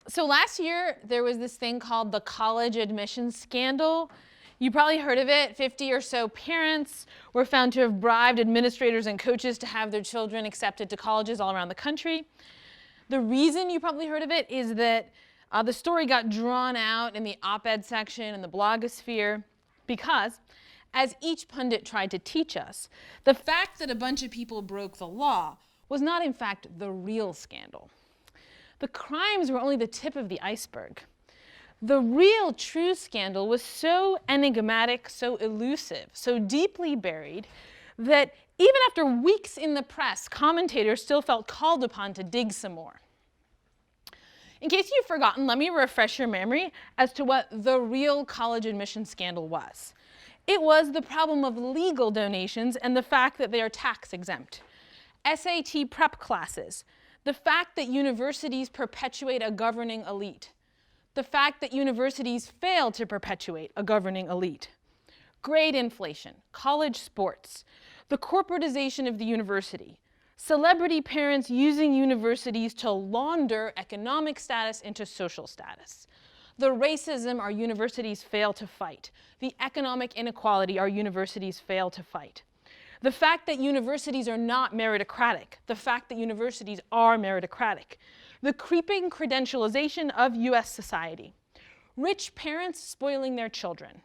So last year, there was this thing called the college admissions scandal. You probably heard of it. 50 or so parents were found to have bribed administrators and coaches to have their children accepted to colleges all around the country. The reason you probably heard of it is that the story got drawn out in the op-ed section and the blogosphere because, as each pundit tried to teach us, the fact that a bunch of people broke the law was not in fact the real scandal. The crimes were only the tip of the iceberg. The real true scandal was so enigmatic, so elusive, so deeply buried that even after weeks in the press, commentators still felt called upon to dig some more. In case you've forgotten, let me refresh your memory as to what the real college admission scandal was. It was the problem of legal donations and the fact that they are tax exempt. SAT prep classes, the fact that universities perpetuate a governing elite, the fact that universities fail to perpetuate a governing elite, grade inflation, college sports, the corporatization of the university, celebrity parents using universities to launder economic status into social status, the racism our universities fail to fight, the economic inequality our universities fail to fight, the fact that universities are not meritocratic, the fact that universities are meritocratic, the creeping credentialization of US society, rich parents spoiling their children.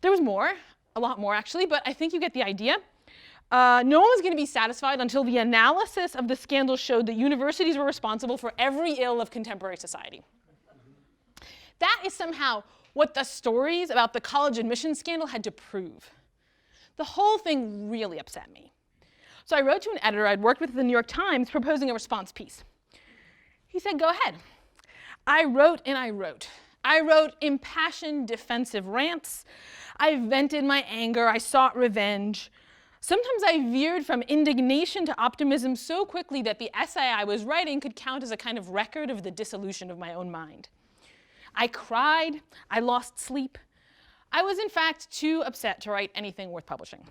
There was more, a lot more actually, but I think you get the idea. No one was going to be satisfied until the analysis of the scandal showed that universities were responsible for every ill of contemporary society. That is somehow what the stories about the college admissions scandal had to prove. The whole thing really upset me. So I wrote to an editor I'd worked with at the New York Times proposing a response piece. He said, go ahead. I wrote and I wrote. I wrote impassioned defensive rants. I vented my anger. I sought revenge. Sometimes I veered from indignation to optimism so quickly that the essay I was writing could count as a kind of record of the dissolution of my own mind. I cried. I lost sleep. I was, in fact, too upset to write anything worth publishing.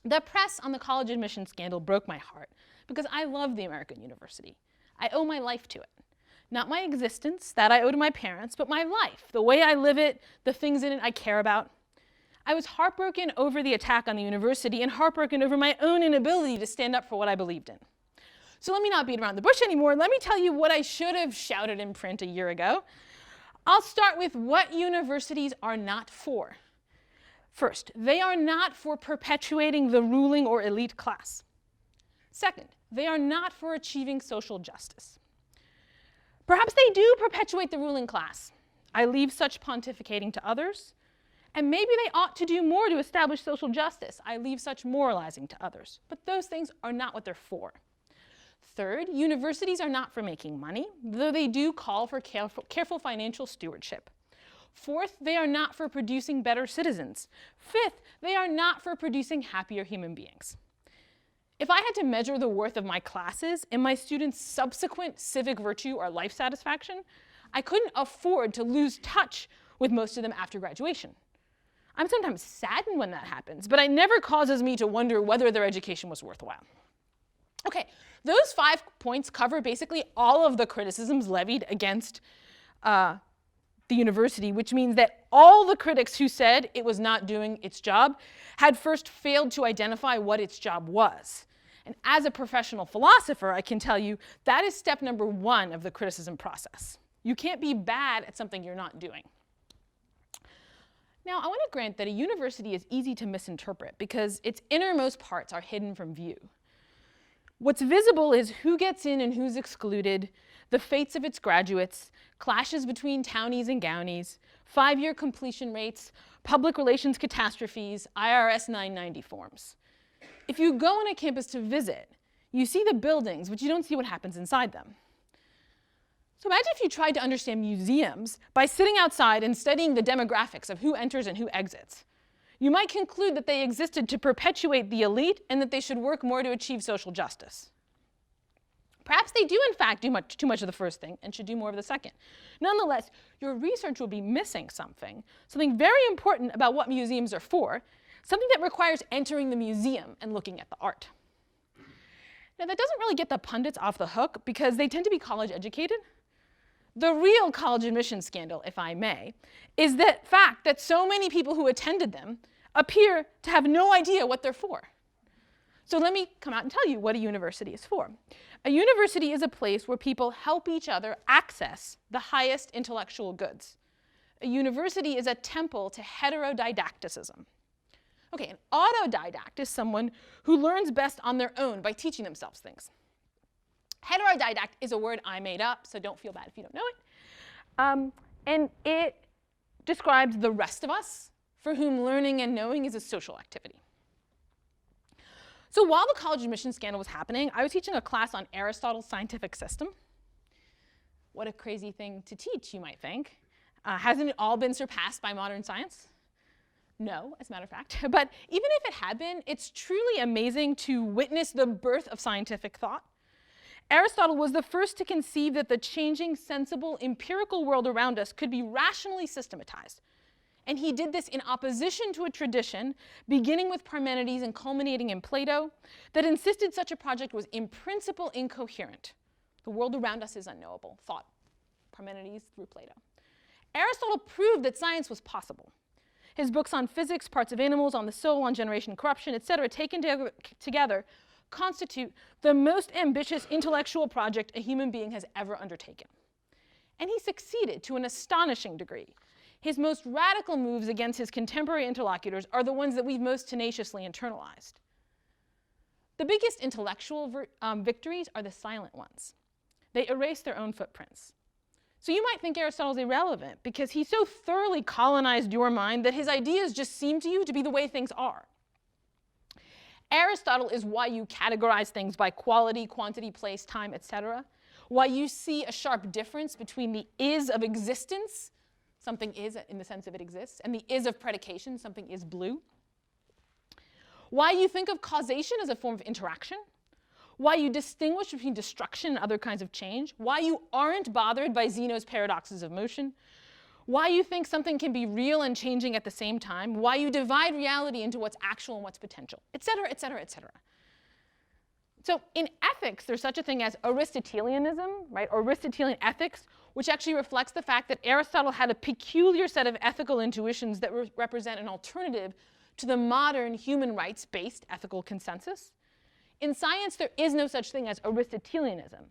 The press on the college admission scandal broke my heart because I love the American university. I owe my life to it. Not my existence, that I owe to my parents, but my life, the way I live it, the things in it I care about. I was heartbroken over the attack on the university and heartbroken over my own inability to stand up for what I believed in. So let me not beat around the bush anymore. Let me tell you what I should have shouted in print a year ago. I'll start with what universities are not for. First, they are not for perpetuating the ruling or elite class. Second, they are not for achieving social justice. Perhaps they do perpetuate the ruling class. I leave such pontificating to others. And maybe they ought to do more to establish social justice. I leave such moralizing to others. But those things are not what they're for. Third, universities are not for making money, though they do call for careful financial stewardship. Fourth, they are not for producing better citizens. Fifth, they are not for producing happier human beings. If I had to measure the worth of my classes in my students' subsequent civic virtue or life satisfaction, I couldn't afford to lose touch with most of them after graduation. I'm sometimes saddened when that happens, but it never causes me to wonder whether their education was worthwhile. Okay, those 5 points cover basically all of the criticisms levied against the university, which means that all the critics who said it was not doing its job had first failed to identify what its job was. And as a professional philosopher, I can tell you that is step number 1 of the criticism process. You can't be bad at something you're not doing. Now, I want to grant that a university is easy to misinterpret because its innermost parts are hidden from view. What's visible is who gets in and who's excluded, the fates of its graduates, clashes between townies and gownies, 5-year completion rates, public relations catastrophes, IRS 990 forms. If you go on a campus to visit, you see the buildings, but you don't see what happens inside them. So imagine if you tried to understand museums by sitting outside and studying the demographics of who enters and who exits. You might conclude that they existed to perpetuate the elite and that they should work more to achieve social justice. Perhaps they do, in fact, do too much of the first thing and should do more of the second. Nonetheless, your research will be missing something very important about what museums are for, something that requires entering the museum and looking at the art. Now, that doesn't really get the pundits off the hook because they tend to be college educated. The real college admission scandal, if I may, is the fact that so many people who attended them appear to have no idea what they're for. So let me come out and tell you what a university is for. A university is a place where people help each other access the highest intellectual goods. A university is a temple to heterodidacticism. Okay, an autodidact is someone who learns best on their own by teaching themselves things. Heterodidact is a word I made up, so don't feel bad if you don't know it. And it describes the rest of us for whom learning and knowing is a social activity. So while the college admission scandal was happening, I was teaching a class on Aristotle's scientific system. What a crazy thing to teach, you might think. Hasn't it all been surpassed by modern science? No, as a matter of fact. But even if it had been, it's truly amazing to witness the birth of scientific thought. Aristotle was the first to conceive that the changing, sensible, empirical world around us could be rationally systematized. And he did this in opposition to a tradition, beginning with Parmenides and culminating in Plato, that insisted such a project was in principle incoherent. The world around us is unknowable, thought Parmenides through Plato. Aristotle proved that science was possible. His books on physics, parts of animals, on the soul, on generation, corruption, etc., taken together, constitute the most ambitious intellectual project a human being has ever undertaken. And he succeeded to an astonishing degree. His most radical moves against his contemporary interlocutors are the ones that we've most tenaciously internalized. The biggest intellectual victories are the silent ones. They erase their own footprints. So you might think Aristotle's irrelevant because he so thoroughly colonized your mind that his ideas just seem to you to be the way things are. Aristotle is why you categorize things by quality, quantity, place, time, etc. Why you see a sharp difference between the is of existence, something is in the sense of it exists, and the is of predication, something is blue. Why you think of causation as a form of interaction. Why you distinguish between destruction and other kinds of change. Why you aren't bothered by Zeno's paradoxes of motion. Why you think something can be real and changing at the same time. Why you divide reality into what's actual and what's potential, etc., etc., etc. So in ethics, there's such a thing as Aristotelianism, right? Or Aristotelian ethics, which actually reflects the fact that Aristotle had a peculiar set of ethical intuitions that represent an alternative to the modern human rights-based ethical consensus. In science, there is no such thing as Aristotelianism.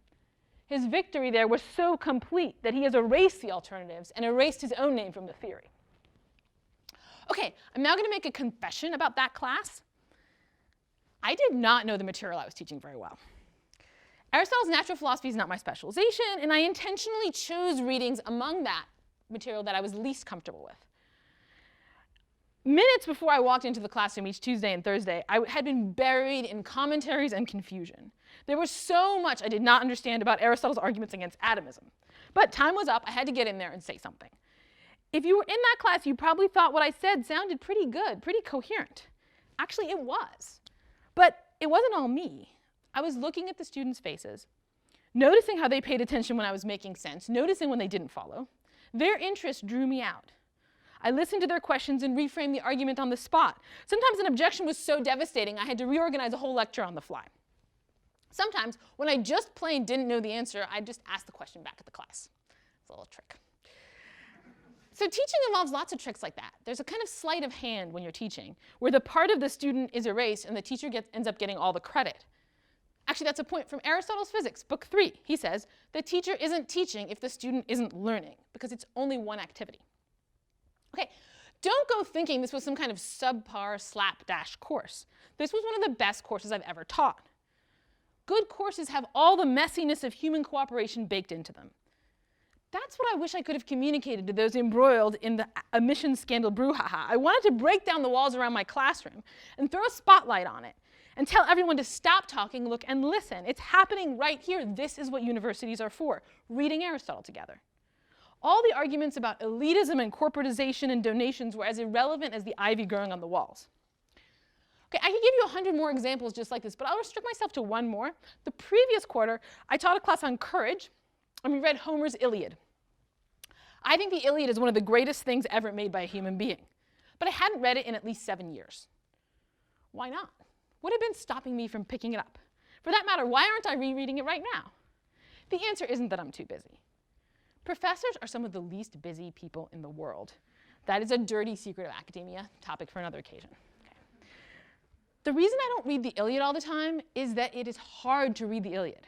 His victory there was so complete that he has erased the alternatives and erased his own name from the theory. Okay, I'm now going to make a confession about that class. I did not know the material I was teaching very well. Aristotle's natural philosophy is not my specialization, and I intentionally chose readings among that material that I was least comfortable with. Minutes before I walked into the classroom each Tuesday and Thursday, I had been buried in commentaries and confusion. There was so much I did not understand about Aristotle's arguments against atomism. But time was up. I had to get in there and say something. If you were in that class, you probably thought what I said sounded pretty good, pretty coherent. Actually, it was. But it wasn't all me. I was looking at the students' faces, noticing how they paid attention when I was making sense, noticing when they didn't follow. Their interest drew me out. I listened to their questions and reframed the argument on the spot. Sometimes an objection was so devastating I had to reorganize a whole lecture on the fly. Sometimes, when I just plain didn't know the answer, I'd just ask the question back at the class. It's a little trick. So teaching involves lots of tricks like that. There's a kind of sleight of hand when you're teaching, where the part of the student is erased and the teacher ends up getting all the credit. Actually, that's a point from Aristotle's Physics, Book 3. He says, the teacher isn't teaching if the student isn't learning, because it's only one activity. Okay, don't go thinking this was some kind of subpar slapdash course. This was one of the best courses I've ever taught. Good courses have all the messiness of human cooperation baked into them. That's what I wish I could have communicated to those embroiled in the admissions scandal brouhaha. I wanted to break down the walls around my classroom and throw a spotlight on it and tell everyone to stop talking, look, and listen. It's happening right here. This is what universities are for, reading Aristotle together. All the arguments about elitism and corporatization and donations were as irrelevant as the ivy growing on the walls. Okay, I could give you 100 more examples just like this, but I'll restrict myself to one more. The previous quarter, I taught a class on courage, and we read Homer's Iliad. I think the Iliad is one of the greatest things ever made by a human being, but I hadn't read it in at least 7 years. Why not? What had been stopping me from picking it up? For that matter, why aren't I rereading it right now? The answer isn't that I'm too busy. Professors are some of the least busy people in the world. That is a dirty secret of academia, topic for another occasion. Okay. The reason I don't read the Iliad all the time is that it is hard to read the Iliad.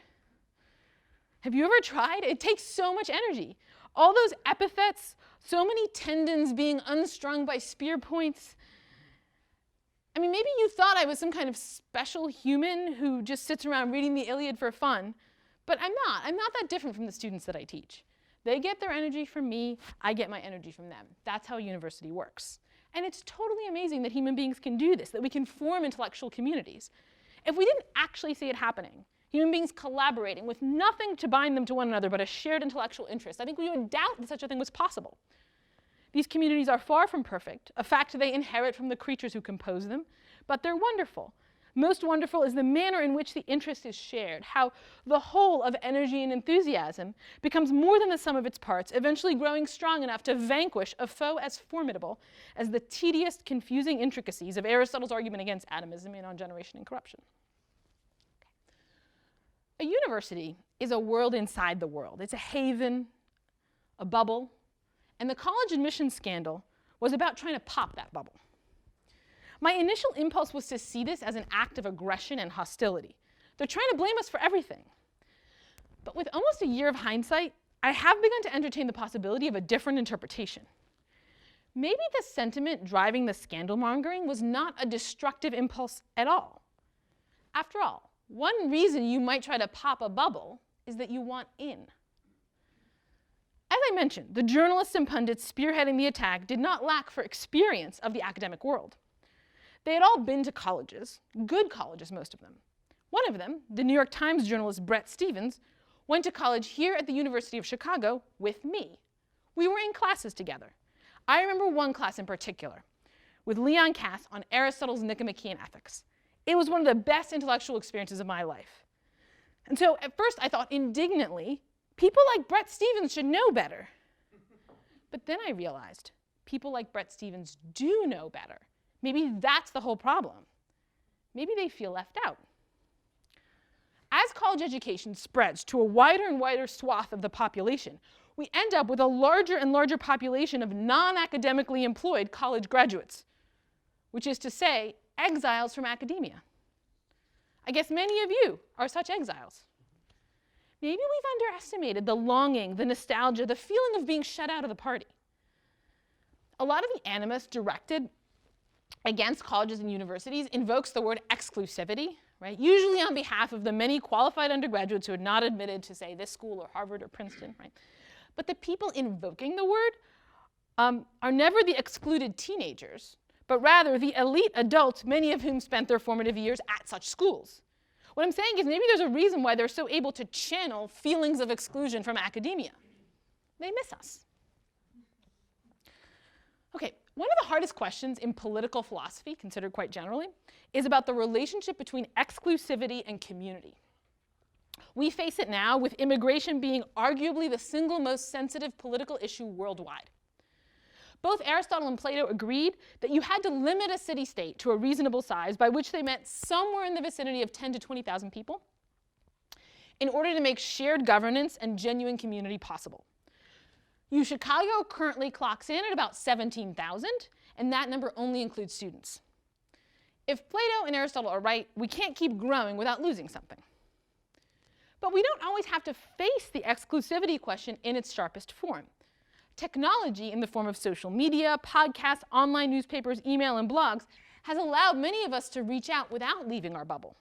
Have you ever tried? It takes so much energy. All those epithets, so many tendons being unstrung by spear points. I mean, maybe you thought I was some kind of special human who just sits around reading the Iliad for fun, but I'm not. I'm not that different from the students that I teach. They get their energy from me, I get my energy from them. That's how a university works. And it's totally amazing that human beings can do this, that we can form intellectual communities. If we didn't actually see it happening, human beings collaborating with nothing to bind them to one another but a shared intellectual interest, I think we would doubt that such a thing was possible. These communities are far from perfect, a fact they inherit from the creatures who compose them, but they're wonderful. Most wonderful is the manner in which the interest is shared, how the whole of energy and enthusiasm becomes more than the sum of its parts, eventually growing strong enough to vanquish a foe as formidable as the tedious, confusing intricacies of Aristotle's argument against atomism and on generation and corruption. A university is a world inside the world. It's a haven, a bubble, and the college admissions scandal was about trying to pop that bubble. My initial impulse was to see this as an act of aggression and hostility. They're trying to blame us for everything. But with almost a year of hindsight, I have begun to entertain the possibility of a different interpretation. Maybe the sentiment driving the scandal mongering was not a destructive impulse at all. After all, one reason you might try to pop a bubble is that you want in. As I mentioned, the journalists and pundits spearheading the attack did not lack for experience of the academic world. They had all been to colleges, good colleges, most of them. One of them, the New York Times journalist Bret Stephens, went to college here at the University of Chicago with me. We were in classes together. I remember one class in particular, with Leon Cass on Aristotle's Nicomachean Ethics. It was one of the best intellectual experiences of my life. And so at first I thought indignantly, people like Bret Stephens should know better. But then I realized people like Bret Stephens do know better. Maybe that's the whole problem. Maybe they feel left out. As college education spreads to a wider and wider swath of the population, we end up with a larger and larger population of non-academically employed college graduates, which is to say, exiles from academia. I guess many of you are such exiles. Maybe we've underestimated the longing, the nostalgia, the feeling of being shut out of the party. A lot of the animus directed against colleges and universities invokes the word exclusivity, right? Usually on behalf of the many qualified undergraduates who are not admitted to, say, this school or Harvard or Princeton, right? But the people invoking the word are never the excluded teenagers, but rather the elite adults, many of whom spent their formative years at such schools. What I'm saying is maybe there's a reason why they're so able to channel feelings of exclusion from academia. They miss us. Okay, one of the hardest questions in political philosophy, considered quite generally, is about the relationship between exclusivity and community. We face it now with immigration being arguably the single most sensitive political issue worldwide. Both Aristotle and Plato agreed that you had to limit a city-state to a reasonable size, by which they meant somewhere in the vicinity of 10 to 20,000 people, in order to make shared governance and genuine community possible. UChicago currently clocks in at about 17,000, and that number only includes students. If Plato and Aristotle are right, we can't keep growing without losing something. But we don't always have to face the exclusivity question in its sharpest form. Technology in the form of social media, podcasts, online newspapers, email, and blogs has allowed many of us to reach out without leaving our bubble.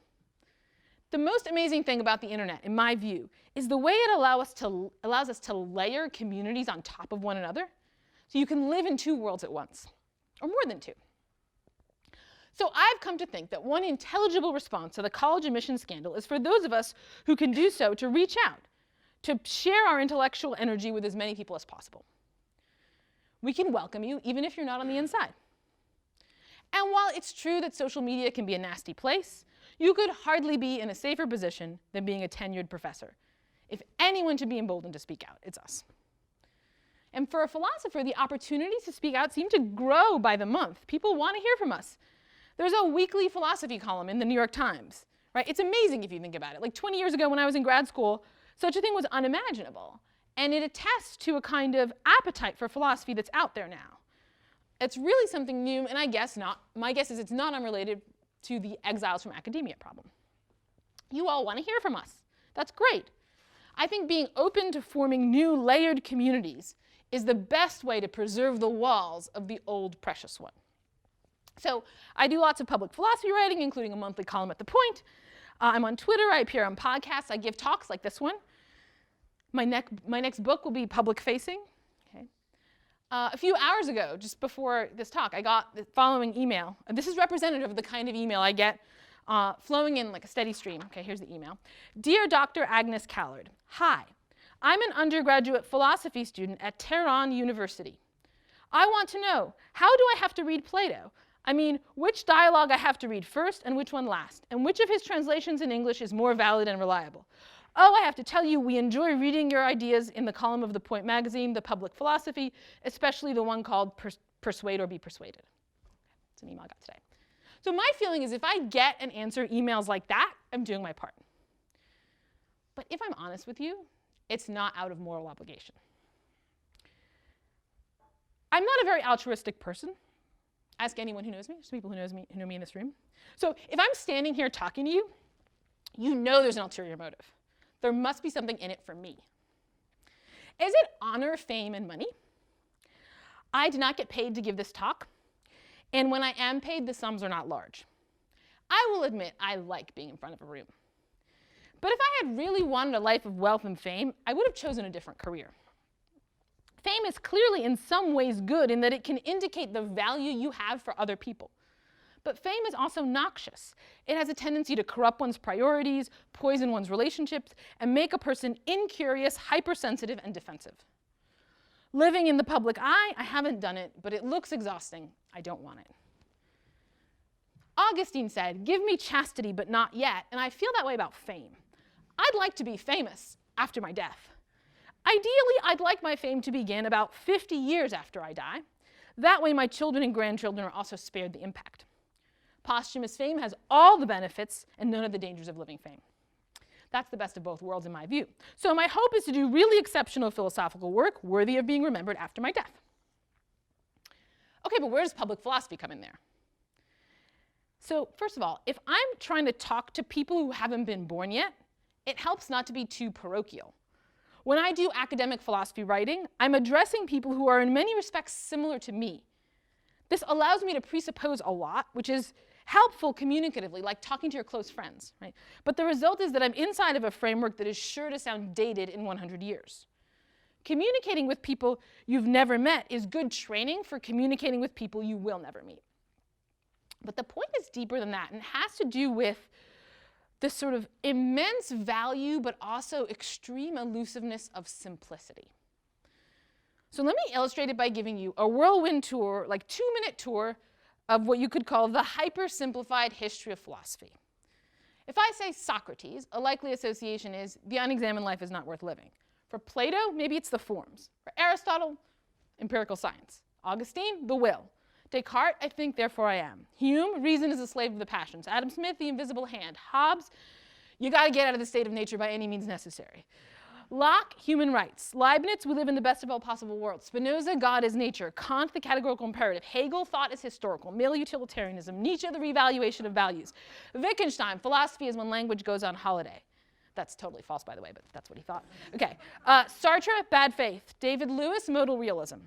The most amazing thing about the internet, in my view, is the way it allows us to layer communities on top of one another, so you can live in two worlds at once, or more than two. So I've come to think that one intelligible response to the college admissions scandal is for those of us who can do so to reach out, to share our intellectual energy with as many people as possible. We can welcome you even if you're not on the inside. And while it's true that social media can be a nasty place, you could hardly be in a safer position than being a tenured professor. If anyone should be emboldened to speak out, it's us. And for a philosopher, the opportunities to speak out seem to grow by the month. People want to hear from us. There's a weekly philosophy column in the New York Times, right? It's amazing if you think about it. Like 20 years ago when I was in grad school, such a thing was unimaginable. And it attests to a kind of appetite for philosophy that's out there now. It's really something new, and I guess not. My guess is it's not unrelated to the exiles from academia problem. You all want to hear from us. That's great. I think being open to forming new layered communities is the best way to preserve the walls of the old precious one. So I do lots of public philosophy writing, including a monthly column at The Point. I'm on Twitter. I appear on podcasts. I give talks like this one. My next book will be public-facing. Okay. A few hours ago, just before this talk, I got the following email. This is representative of the kind of email I get flowing in like a steady stream. Okay, here's the email. Dear Dr. Agnes Callard, hi. I'm an undergraduate philosophy student at Tehran University. I want to know, how do I have to read Plato? I mean, which dialogue I have to read first and which one last, and which of his translations in English is more valid and reliable. Oh, I have to tell you, we enjoy reading your ideas in the column of The Point magazine, The Public Philosophy, especially the one called Persuade or Be Persuaded. It's an email I got today. So my feeling is if I get and answer emails like that, I'm doing my part. But if I'm honest with you, it's not out of moral obligation. I'm not a very altruistic person. Ask anyone who knows me. There's some people who know me in this room. So if I'm standing here talking to you, you know there's an ulterior motive. There must be something in it for me. Is it honor, fame, and money? I did not get paid to give this talk, and when I am paid, the sums are not large. I will admit I like being in front of a room. But if I had really wanted a life of wealth and fame, I would have chosen a different career. Fame is clearly in some ways good in that it can indicate the value you have for other people. But fame is also noxious. It has a tendency to corrupt one's priorities, poison one's relationships, and make a person incurious, hypersensitive, and defensive. Living in the public eye, I haven't done it, but it looks exhausting. I don't want it. Augustine said, "Give me chastity, but not yet," and I feel that way about fame. I'd like to be famous after my death. Ideally, I'd like my fame to begin about 50 years after I die. That way my children and grandchildren are also spared the impact. Posthumous fame has all the benefits and none of the dangers of living fame. That's the best of both worlds in my view. So my hope is to do really exceptional philosophical work worthy of being remembered after my death. Okay, but where does public philosophy come in there? So first of all, if I'm trying to talk to people who haven't been born yet, it helps not to be too parochial. When I do academic philosophy writing, I'm addressing people who are in many respects similar to me. This allows me to presuppose a lot, which is helpful communicatively, like talking to your close friends, right? But the result is that I'm inside of a framework that is sure to sound dated in 100 years. Communicating with people you've never met is good training for communicating with people you will never meet. But the point is deeper than that and has to do with this sort of immense value, but also extreme elusiveness of simplicity. So let me illustrate it by giving you a whirlwind tour, like 2-minute tour of what you could call the hyper-simplified history of philosophy. If I say Socrates, a likely association is the unexamined life is not worth living. For Plato, maybe it's the forms. For Aristotle, empirical science. Augustine, the will. Descartes, I think, therefore I am. Hume, reason is a slave of the passions. Adam Smith, the invisible hand. Hobbes, you got to get out of the state of nature by any means necessary. Locke, human rights. Leibniz, we live in the best of all possible worlds. Spinoza, God is nature. Kant, the categorical imperative. Hegel, thought is historical. Mill, utilitarianism. Nietzsche, the revaluation of values. Wittgenstein, philosophy is when language goes on holiday. That's totally false, by the way, but that's what he thought. Okay. Sartre, bad faith. David Lewis, modal realism.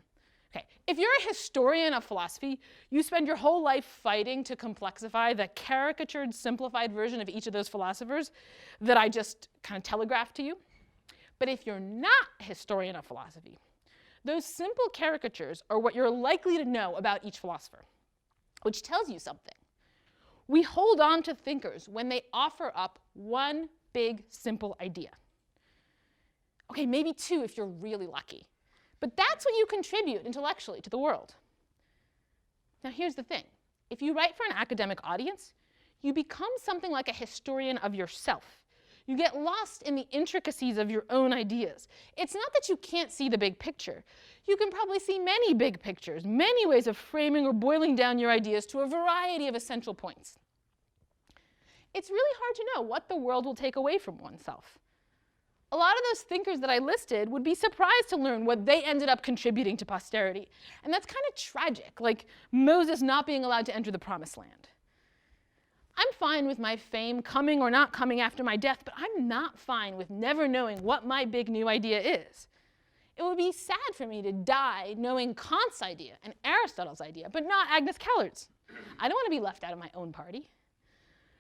Okay, if you're a historian of philosophy, you spend your whole life fighting to complexify the caricatured, simplified version of each of those philosophers that I just kind of telegraphed to you. But if you're not a historian of philosophy, those simple caricatures are what you're likely to know about each philosopher, which tells you something. We hold on to thinkers when they offer up one big, simple idea. Okay, maybe two if you're really lucky. But that's what you contribute intellectually to the world. Now here's the thing. If you write for an academic audience, you become something like a historian of yourself. You get lost in the intricacies of your own ideas. It's not that you can't see the big picture. You can probably see many big pictures, many ways of framing or boiling down your ideas to a variety of essential points. It's really hard to know what the world will take away from oneself. a lot of those thinkers that I listed would be surprised to learn what they ended up contributing to posterity. And that's kind of tragic, like Moses not being allowed to enter the promised land. I'm fine with my fame coming or not coming after my death, but I'm not fine with never knowing what my big new idea is. It would be sad for me to die knowing Kant's idea and Aristotle's idea, but not Agnes Callard's. I don't want to be left out of my own party.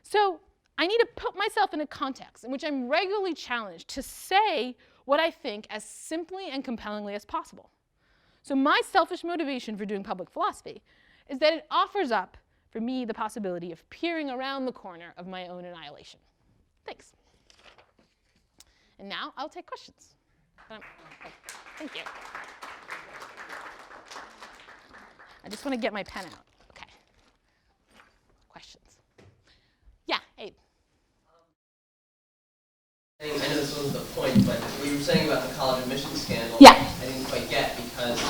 So I need to put myself in a context in which I'm regularly challenged to say what I think as simply and compellingly as possible. So my selfish motivation for doing public philosophy is that it offers up for me the possibility of peering around the corner of my own annihilation. Thanks. And now I'll take questions. Thank you. I just want to get my pen out. Okay. Questions? Yeah, Abe. I know this wasn't the point, but what you were saying about the college admissions scandal, yeah. I didn't quite get, because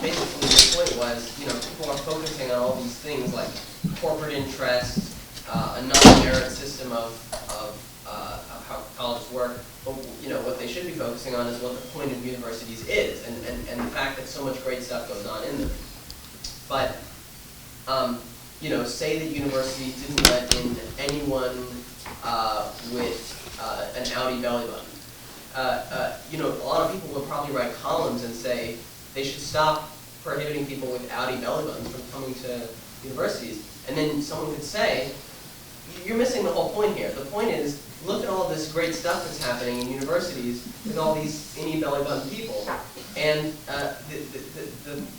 basically the point was, people are focusing on all these things like corporate interests, a non-merit system of how colleges work. But what they should be focusing on is what the point of universities is, and the fact that so much great stuff goes on in them. But say that universities didn't let in anyone with an outie belly button. A lot of people would probably write columns and say they should stop prohibiting people with outie belly buttons from coming to universities. And then someone could say, you're missing the whole point here. The point is, look at all this great stuff that's happening in universities with all these innie belly button people. And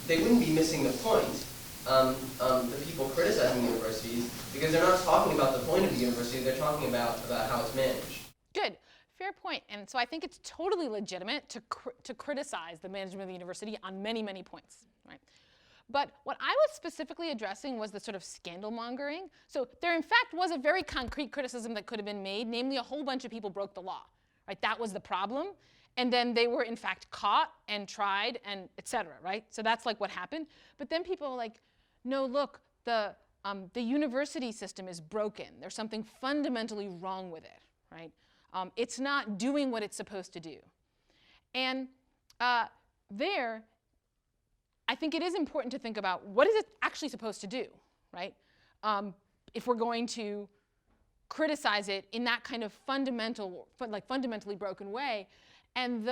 they wouldn't be missing the point. The people criticizing universities, because they're not talking about the point of the university, they're talking about how it's managed. Good. Fair point. And so I think it's totally legitimate to criticize the management of the university on many, many points, right? But what I was specifically addressing was the sort of scandal mongering. So there, in fact, was a very concrete criticism that could have been made, namely a whole bunch of people broke the law, right? That was the problem. And then they were, in fact, caught and tried and et cetera, right? So that's like what happened. But then people were like, no, look, the university system is broken. There's something fundamentally wrong with it, right? It's not doing what it's supposed to do. And there, I think it is important to think about what is it actually supposed to do, right? If we're going to criticize it in that kind of fundamentally broken way. And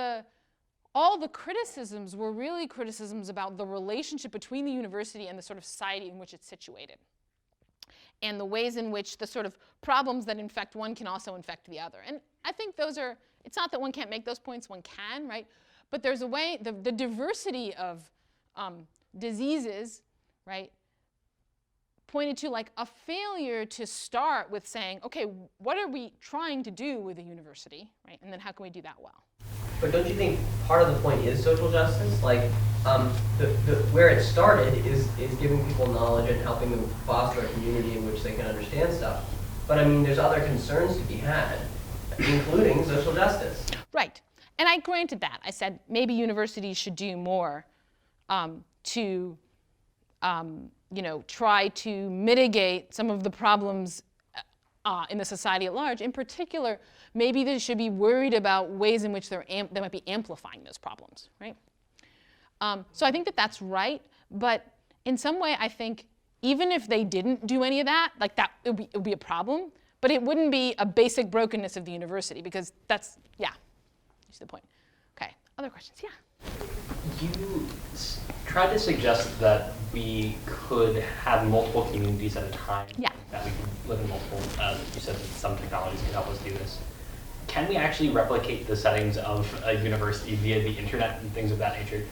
all the criticisms were really criticisms about the relationship between the university and the sort of society in which it's situated, and the ways in which the sort of problems that infect one can also infect the other. And I think those are, it's not that one can't make those points, one can, right? But there's a way, the diversity of diseases, right, pointed to like a failure to start with saying, okay, what are we trying to do with a university, right? And then how can we do that well? But don't you think part of the point is social justice? Like, where it started is giving people knowledge and helping them foster a community in which they can understand stuff. But I mean, there's other concerns to be had, including social justice. Right. And I granted that. I said maybe universities should do more to try to mitigate some of the problems in the society at large. In particular, maybe they should be worried about ways in which they might be amplifying those problems, right? So I think that that's right, but in some way I think even if they didn't do any of that, like that, it would be a problem, but it wouldn't be a basic brokenness of the university, because that's, yeah, that's the point. Okay, other questions? Yeah. You tried to suggest that we could have multiple communities at a time. Yeah. That we could live in multiple, you said that some technologies could help us do this. Can we actually replicate the settings of a university via the internet and things of that nature?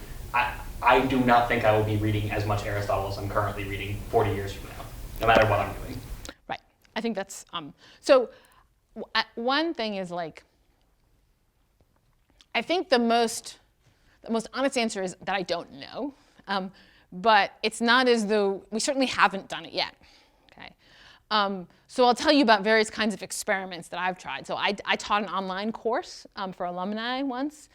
I do not think I will be reading as much Aristotle as I'm currently reading 40 years from now, no matter what I'm doing. Right. I think that's, so one thing is like, I think the most honest answer is that I don't know, but it's not as though, we certainly haven't done it yet, okay? So I'll tell you about various kinds of experiments that I've tried. So I taught an online course for alumni once,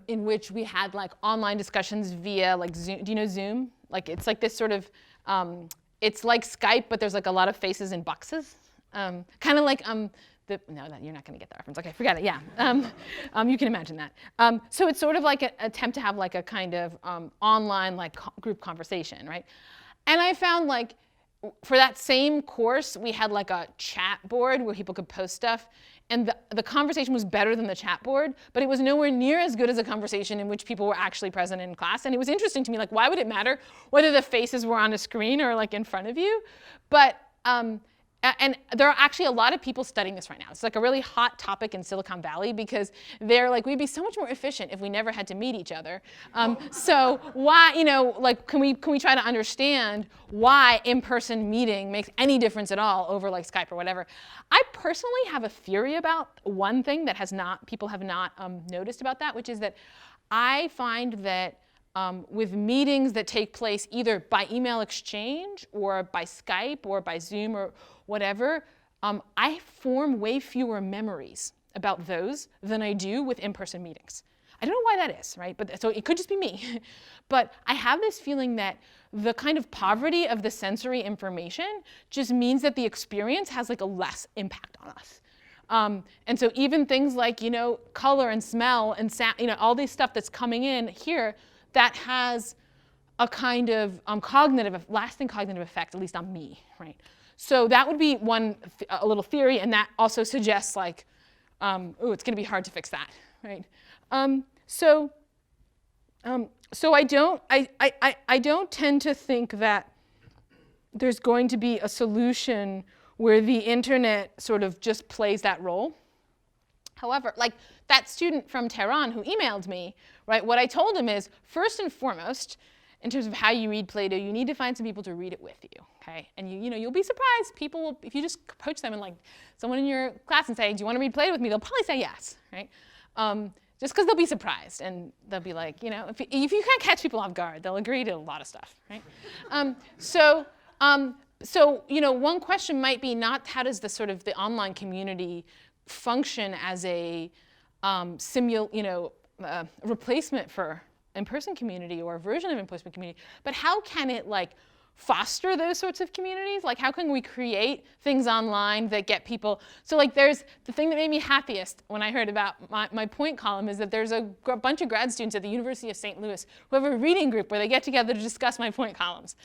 in which we had like online discussions via like Zoom. Do you know Zoom? Like it's like this sort of, it's like Skype, but there's like a lot of faces in boxes. Kind of like No, you're not going to get that reference. Okay, forget it. Yeah, you can imagine that. So it's sort of like an attempt to have like a kind of online like group conversation, right? And I found like for that same course, we had like a chat board where people could post stuff, and the conversation was better than the chat board, but it was nowhere near as good as a conversation in which people were actually present in class. And it was interesting to me, like, why would it matter whether the faces were on a screen or like in front of you? But and there are actually a lot of people studying this right now. It's like a really hot topic in Silicon Valley because they're like, we'd be so much more efficient if we never had to meet each other. So why, like, can we try to understand why in-person meeting makes any difference at all over like Skype or whatever? I personally have a theory about one thing that people have not noticed about that, which is that I find that with meetings that take place either by email exchange or by Skype or by Zoom or whatever, I form way fewer memories about those than I do with in-person meetings. I don't know why that is, right? But so it could just be me. But I have this feeling that the kind of poverty of the sensory information just means that the experience has like a less impact on us. And so even things like, color and smell and sound, all this stuff that's coming in here, that has a kind of lasting cognitive effect, at least on me, right? So that would be a little theory, and that also suggests like, it's going to be hard to fix that, right? So I don't tend to think that there's going to be a solution where the internet sort of just plays that role. However, like that student from Tehran who emailed me, right? What I told him is, first and foremost, in terms of how you read Plato, you need to find some people to read it with you, okay? And you'll be surprised. People will, if you just approach them and like someone in your class and say, do you want to read Plato with me? They'll probably say yes, right? Just because they'll be surprised and they'll be like, if you can't catch people off guard, they'll agree to a lot of stuff, right? So one question might be not how does the online community function as a replacement for in-person community or a version of in-person community, but how can it like foster those sorts of communities? Like how can we create things online that get people, so like there's the thing that made me happiest when I heard about my point column is that there's a bunch of grad students at the University of St. Louis who have a reading group where they get together to discuss my point columns.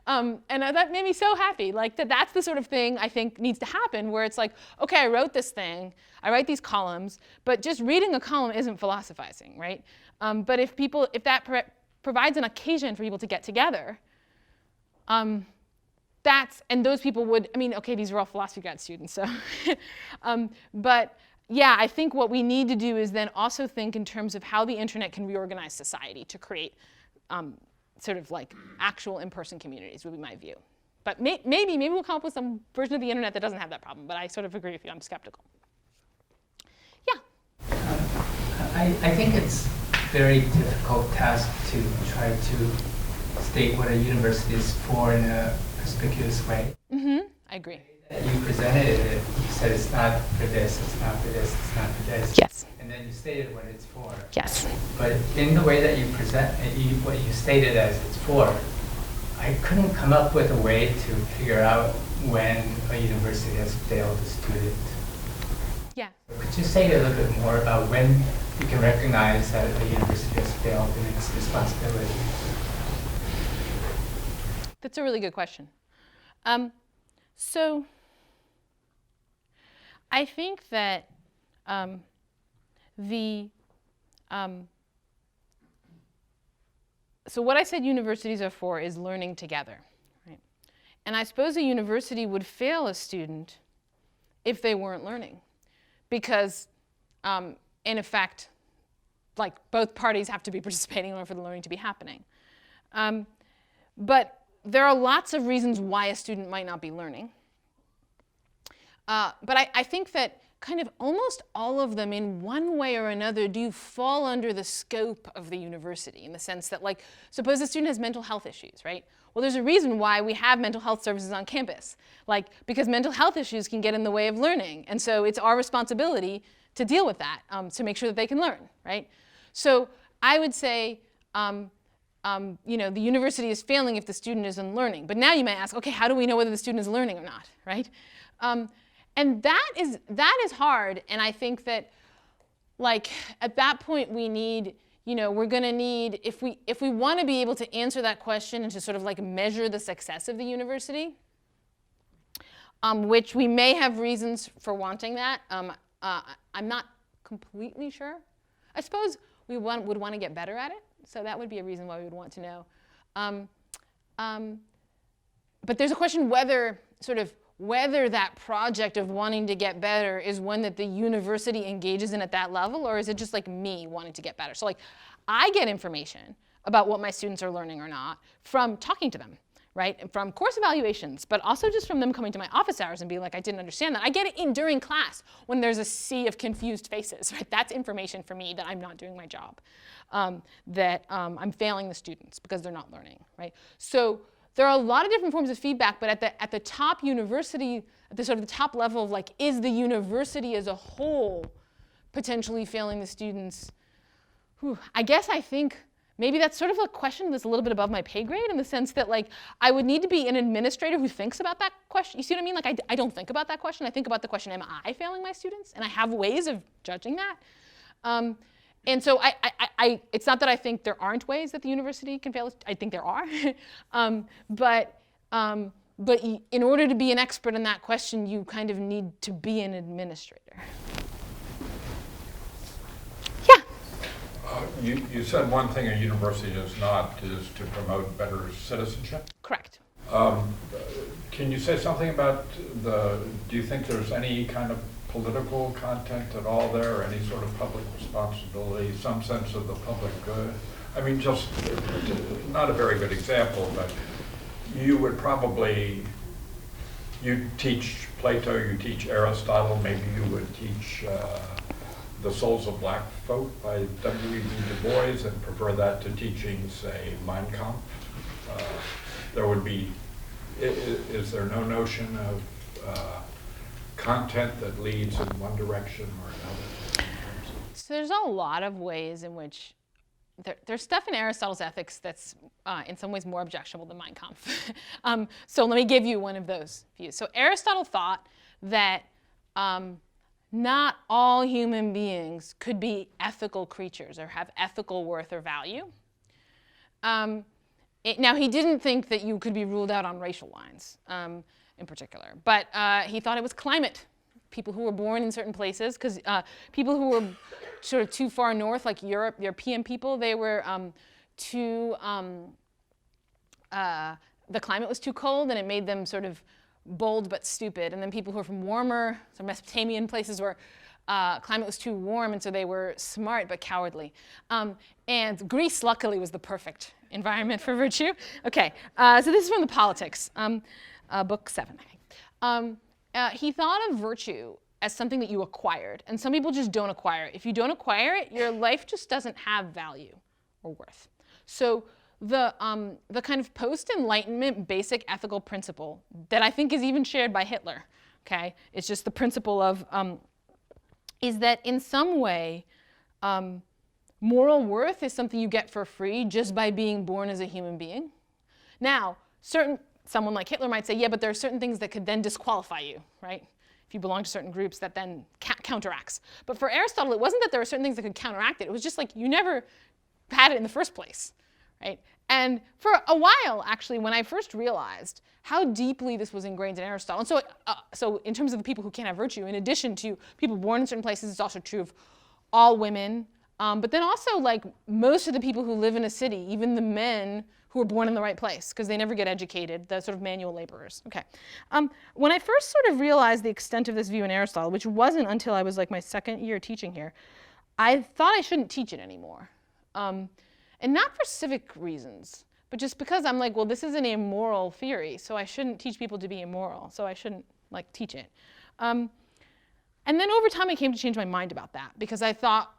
And that made me so happy, like that's the sort of thing I think needs to happen where it's like, okay, I wrote this thing, I write these columns, but just reading a column isn't philosophizing, right? But if that provides an occasion for people to get together, and those people would, okay, these are all philosophy grad students, so. But yeah, I think what we need to do is then also think in terms of how the internet can reorganize society to create sort of like actual in-person communities would be my view. But maybe we'll come up with some version of the internet that doesn't have that problem, but I sort of agree with you, I'm skeptical. Yeah? I think it's a very difficult task to try to state what a university is for in a conspicuous way. Mm-hmm, I agree. You presented it, you said it's not for this, it's not for this, it's not for this. Yes. And then you stated what it's for. Yes. But in the way that you present, what you stated as it's for, I couldn't come up with a way to figure out when a university has failed a student. Yeah. Could you say a little bit more about when you can recognize that a university has failed in its responsibility? That's a really good question. So I think that so what I said universities are for is learning together, right? And I suppose a university would fail a student if they weren't learning, because in effect, like both parties have to be participating in order for the learning to be happening. But there are lots of reasons why a student might not be learning. But I think that kind of almost all of them in one way or another do fall under the scope of the university in the sense that, like, suppose a student has mental health issues, right? Well, there's a reason why we have mental health services on campus, like because mental health issues can get in the way of learning. And so it's our responsibility to deal with that, to make sure that they can learn, right? So I would say, the university is failing if the student isn't learning. But now you may ask, okay, how do we know whether the student is learning or not, right? And that is hard, and I think that, like, at that point we need, we're going to need, if we want to be able to answer that question and to sort of like measure the success of the university, which we may have reasons for wanting that. I'm not completely sure. I suppose we would want to get better at it, so that would be a reason why we would want to know. But there's a question whether that project of wanting to get better is one that the university engages in at that level, or is it just like me wanting to get better? So like, I get information about what my students are learning or not from talking to them, right? And from course evaluations, but also just from them coming to my office hours and being like, I didn't understand that. I get it during class when there's a sea of confused faces, right? That's information for me that I'm not doing my job, that I'm failing the students because they're not learning, right? So there are a lot of different forms of feedback, but at the top university, at the sort of the top level of like, is the university as a whole potentially failing the students? I guess I think maybe that's sort of a question that's a little bit above my pay grade, in the sense that like I would need to be an administrator who thinks about that question. You see what I mean? Like I don't think about that question. I think about the question, am I failing my students? And I have ways of judging that. And so it's not that I think there aren't ways that the university can fail. I think there are. But in order to be an expert in that question, you kind of need to be an administrator. Yeah? You said one thing a university is not is to promote better citizenship? Correct. Can you say something about do you think there's any kind of political content at all there, or any sort of public responsibility, some sense of the public good? I mean, just not a very good example, but you would probably, you teach Plato, you teach Aristotle, maybe you would teach The Souls of Black Folk by W.E.B. Du Bois and prefer that to teaching, say, Mein Kampf. There would be, is there no notion of content that leads in one direction or another? So there's a lot of ways in which there's stuff in Aristotle's Ethics that's in some ways more objectionable than Mein Kampf. So let me give you one of those views. So Aristotle thought that not all human beings could be ethical creatures or have ethical worth or value. Now, he didn't think that you could be ruled out on racial lines in particular, but he thought it was climate. People who were born in certain places, because people who were sort of too far north, like European people, they were the climate was too cold and it made them sort of bold but stupid. And then people who were from warmer, so Mesopotamian places where climate was too warm, and so they were smart but cowardly. And Greece, luckily, was the perfect environment for virtue. Okay, so this is from the Politics, book 7, I think. He thought of virtue as something that you acquired, and some people just don't acquire it. If you don't acquire it, your life just doesn't have value or worth. So the kind of post-Enlightenment basic ethical principle that I think is even shared by Hitler, okay, it's just the principle of, is that in some way, moral worth is something you get for free just by being born as a human being. Now, someone like Hitler might say, yeah, but there are certain things that could then disqualify you, right? If you belong to certain groups, that then counteracts. But for Aristotle, it wasn't that there were certain things that could counteract it. It was just like you never had it in the first place, right? And for a while, actually, when I first realized how deeply this was ingrained in Aristotle, and so in terms of the people who can't have virtue, in addition to people born in certain places, it's also true of all women, but then also like most of the people who live in a city, even the men who are born in the right place, because they never get educated, the sort of manual laborers. Okay. When I first sort of realized the extent of this view in Aristotle, which wasn't until I was like my second year teaching here, I thought I shouldn't teach it anymore. And not for civic reasons, but just because I'm like, well, this is an immoral theory, so I shouldn't teach people to be immoral, so I shouldn't like teach it. And then over time, I came to change my mind about that, because I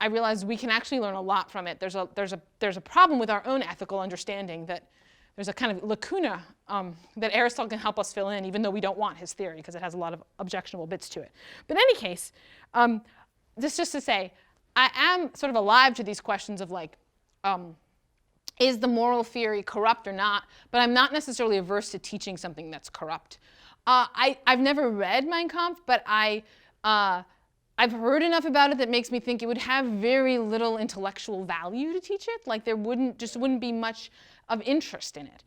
realized we can actually learn a lot from it. There's a problem with our own ethical understanding, that there's a kind of lacuna that Aristotle can help us fill in, even though we don't want his theory, because it has a lot of objectionable bits to it. But in any case, this just to say, I am sort of alive to these questions of like, is the moral theory corrupt or not? But I'm not necessarily averse to teaching something that's corrupt. I've never read Mein Kampf, but I've heard enough about it that makes me think it would have very little intellectual value to teach it. Like there wouldn't be much of interest in it.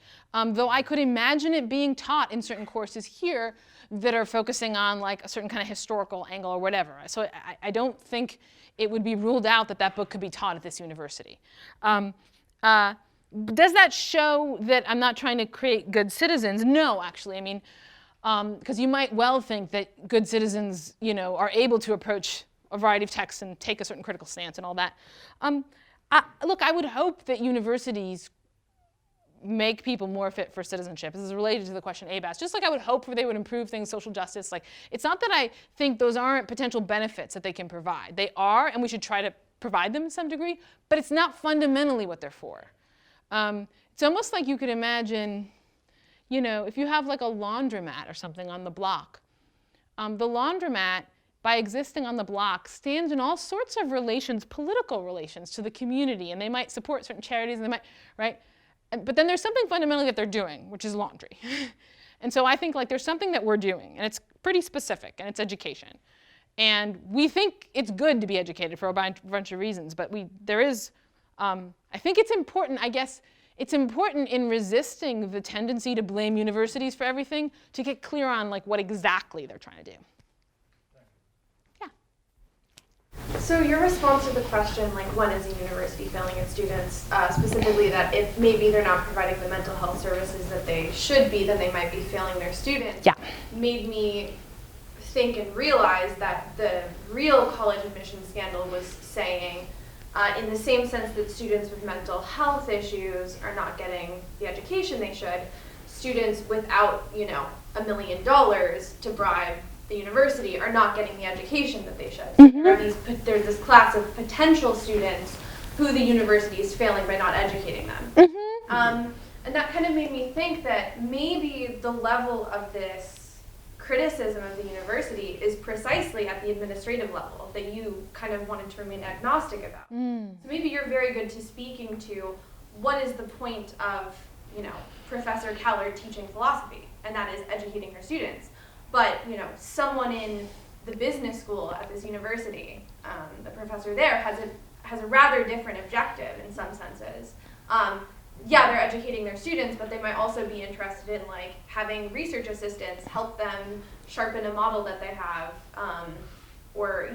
Though I could imagine it being taught in certain courses here that are focusing on like a certain kind of historical angle or whatever. So I don't think it would be ruled out that that book could be taught at this university. Does that show that I'm not trying to create good citizens? No, actually. I mean, because you might well think that good citizens, are able to approach a variety of texts and take a certain critical stance and all that. Look, I would hope that universities make people more fit for citizenship. This is related to the question Abe asked. Just like I would hope they would improve things, social justice. Like, it's not that I think those aren't potential benefits that they can provide. They are, and we should try to provide them to some degree, but it's not fundamentally what they're for. It's almost like you could imagine, if you have like a laundromat or something on the block, the laundromat, by existing on the block, stands in all sorts of relations, political relations to the community, and they might support certain charities, and they might, right? But then there's something fundamentally that they're doing, which is laundry. And so I think like there's something that we're doing, and it's pretty specific, and it's education. And we think it's good to be educated for a bunch of reasons, but I think it's important, I guess, it's important in resisting the tendency to blame universities for everything to get clear on like what exactly they're trying to do. Yeah. So your response to the question, like when is a university failing its students, specifically that if maybe they're not providing the mental health services that they should be, then they might be failing their students, yeah, made me think and realize that the real college admissions scandal was saying, in the same sense that students with mental health issues are not getting the education they should, students without, $1 million to bribe the university are not getting the education that they should. So there's this class of potential students who the university is failing by not educating them. And that kind of made me think that maybe the level of this criticism of the university is precisely at the administrative level that you kind of wanted to remain agnostic about. So maybe you're very good to speaking to what is the point of, Professor Callard teaching philosophy, and that is educating her students. But, someone in the business school at this university, the professor there has a rather different objective in some senses. Yeah, they're educating their students, but they might also be interested in like having research assistants help them sharpen a model that they have, or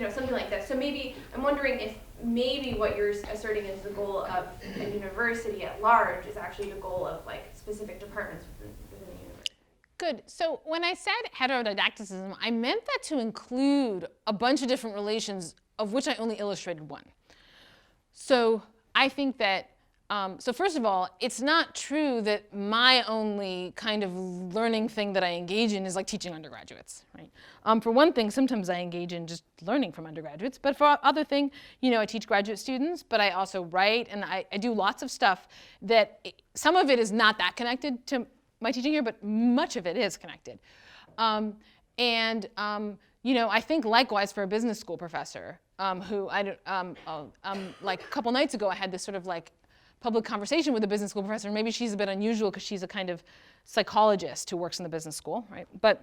something like this. So maybe I'm wondering if maybe what you're asserting is the goal of a university at large is actually the goal of like specific departments within the university. Good. So when I said heterodidacticism, I meant that to include a bunch of different relations, of which I only illustrated one. So I think that so first of all, it's not true that my only kind of learning thing that I engage in is like teaching undergraduates, right? For one thing, sometimes I engage in just learning from undergraduates, but for other thing, I teach graduate students, but I also write, and I do lots of stuff that some of it is not that connected to my teaching here, but much of it is connected. I think likewise for a business school professor, who like a couple nights ago, I had this sort of like public conversation with a business school professor. Maybe she's a bit unusual because she's a kind of psychologist who works in the business school, right? But,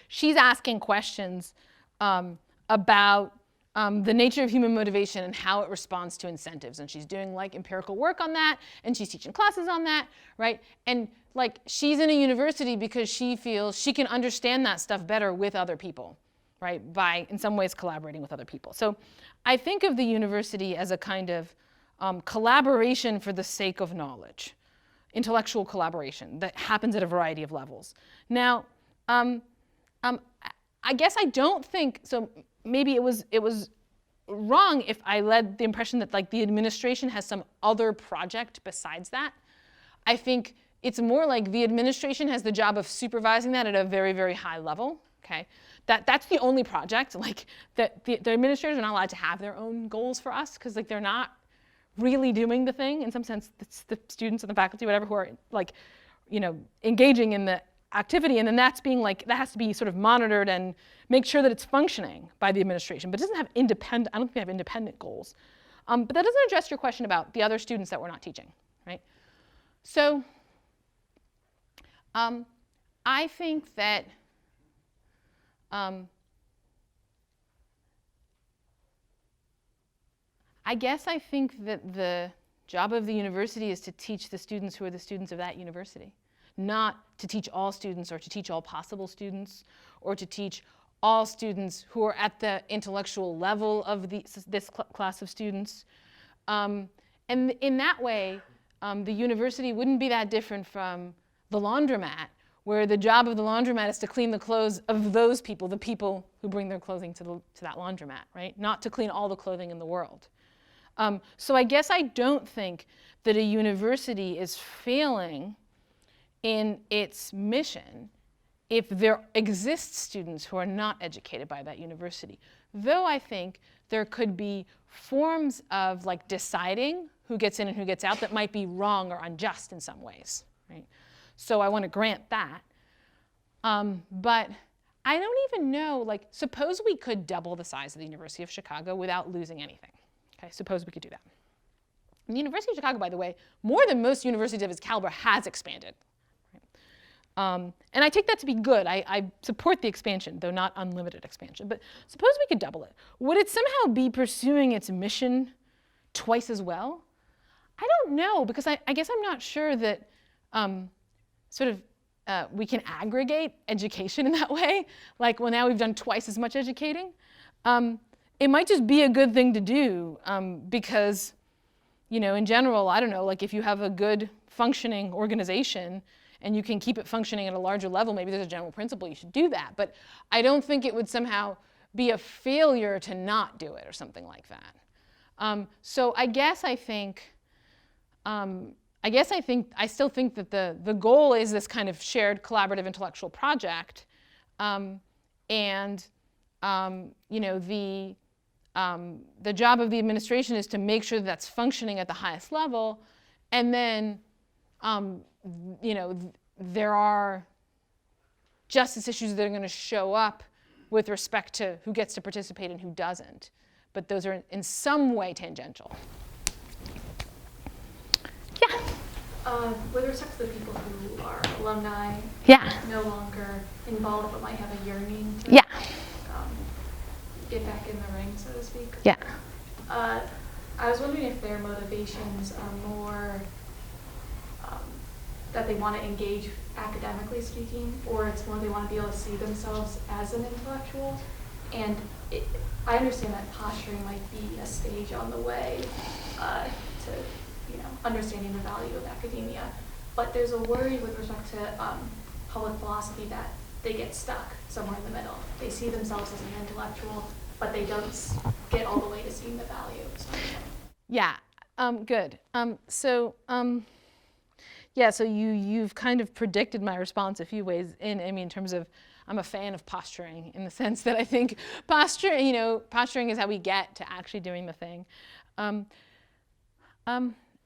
she's asking questions about the nature of human motivation and how it responds to incentives. And she's doing like empirical work on that, and she's teaching classes on that, right? And like she's in a university because she feels she can understand that stuff better with other people, right? By, in some ways, collaborating with other people. So I think of the university as a kind of collaboration for the sake of knowledge, intellectual collaboration that happens at a variety of levels. Now, I guess I don't think, so maybe it was wrong if I led the impression that like the administration has some other project besides that. I think it's more like the administration has the job of supervising that at a very, very high level, okay? That's the only project, like that the administrators are not allowed to have their own goals for us because like they're not really doing the thing. In some sense, it's the students and the faculty, whatever, who are like, engaging in the activity, and then that's being like, that has to be sort of monitored and make sure that it's functioning by the administration, but it doesn't have independent, I don't think they have independent goals. But that doesn't address your question about the other students that we're not teaching, right? So I think that I guess I think that the job of the university is to teach the students who are the students of that university, not to teach all students or to teach all possible students or to teach all students who are at the intellectual level of this class of students. And in that way, the university wouldn't be that different from the laundromat, where the job of the laundromat is to clean the clothes of those people, the people who bring their clothing to that laundromat, right? Not to clean all the clothing in the world. So I guess I don't think that a university is failing in its mission if there exist students who are not educated by that university. Though I think there could be forms of like deciding who gets in and who gets out that might be wrong or unjust in some ways, right? So I want to grant that. But I don't even know, like, suppose we could double the size of the University of Chicago without losing anything. Okay, suppose we could do that. And the University of Chicago, by the way, more than most universities of its caliber, has expanded. Right? And I take that to be good. I support the expansion, though not unlimited expansion. But suppose we could double it. Would it somehow be pursuing its mission twice as well? I don't know, because I guess I'm not sure that we can aggregate education in that way. Like, well, now we've done twice as much educating. It might just be a good thing to do because, you know, in general, I don't know, like if you have a good functioning organization and you can keep it functioning at a larger level, maybe there's a general principle you should do that. But I don't think it would somehow be a failure to not do it or something like that. So I still think that the goal is this kind of shared collaborative intellectual project, you know, the job of the administration is to make sure that that's functioning at the highest level, and then you know, there are justice issues that are going to show up with respect to who gets to participate and who doesn't, but those are in some way tangential. Yeah. With respect to the people who are alumni, no longer involved but might have a yearning to get back in the ring, so to speak. Yeah. I was wondering if their motivations are more that they want to engage academically speaking, or it's more they want to be able to see themselves as an intellectual. And I understand that posturing might be a stage on the way to, you know, understanding the value of academia, but there's a worry with respect to public philosophy that they get stuck somewhere in the middle. They see themselves as an intellectual, but they don't get all the way to seeing the value. Yeah, good. Yeah, so you've kind of predicted my response a few ways in terms of I'm a fan of posturing in the sense that I think posturing is how we get to actually doing the thing.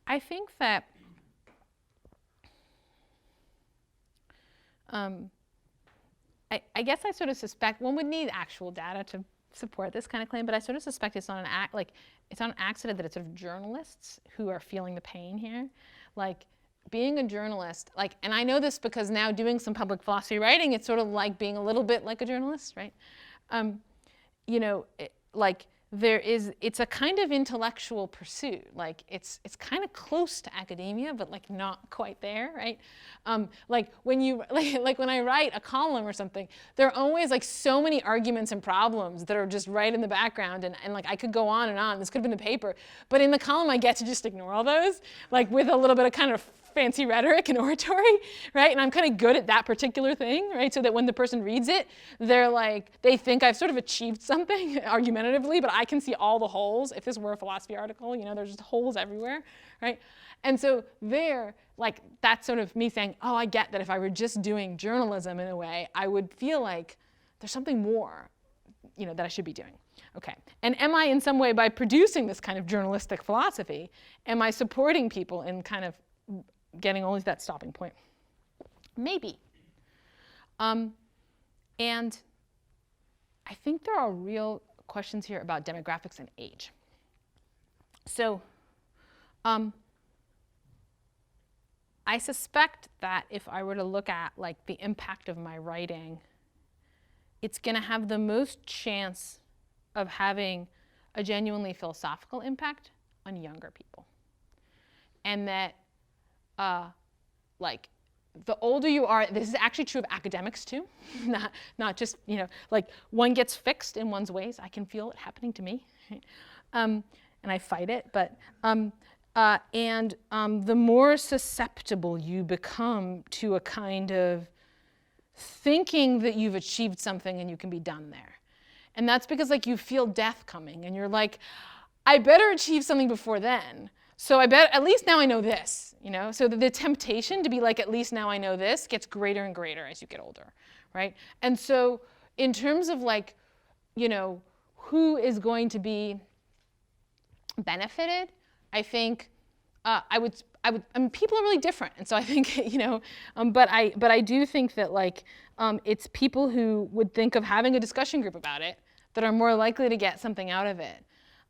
I think that I guess I sort of suspect one would need actual data to support this kind of claim, but I sort of suspect it's on an accident that it's sort of journalists who are feeling the pain here. Like, being a journalist, like, and I know this because now doing some public philosophy writing, it's sort of like being a little bit like a journalist, right? You know, it's a kind of intellectual pursuit. Like, it's kind of close to academia, but like not quite there, right? Like when I write a column or something, there are always like so many arguments and problems that are just right in the background, and like I could go on and on. This could have been the paper, but in the column I get to just ignore all those, like with a little bit of kind of fancy rhetoric and oratory, right? And I'm kind of good at that particular thing, right? So that when the person reads it, they think I've sort of achieved something argumentatively, but I can see all the holes. If this were a philosophy article, you know, there's just holes everywhere, right? And so that's sort of me saying, oh, I get that if I were just doing journalism in a way, I would feel like there's something more, you know, that I should be doing. Okay, and am I in some way, by producing this kind of journalistic philosophy, am I supporting people in kind of getting only to that stopping point? Maybe. And I think there are real questions here about demographics and age. So I suspect that if I were to look at like the impact of my writing, it's going to have the most chance of having a genuinely philosophical impact on younger people. And that, like, the older you are, this is actually true of academics too, not just, you know, like one gets fixed in one's ways. I can feel it happening to me, right? And I fight it, but, the more susceptible you become to a kind of thinking that you've achieved something and you can be done there. And that's because like you feel death coming and you're like, I better achieve something before then. So I bet at least now I know this, you know? So the temptation to be like, at least now I know this gets greater and greater as you get older, right? And so in terms of like, you know, who is going to be benefited, I think I mean, people are really different. And so I think, you know, but I do think that like, it's people who would think of having a discussion group about it that are more likely to get something out of it.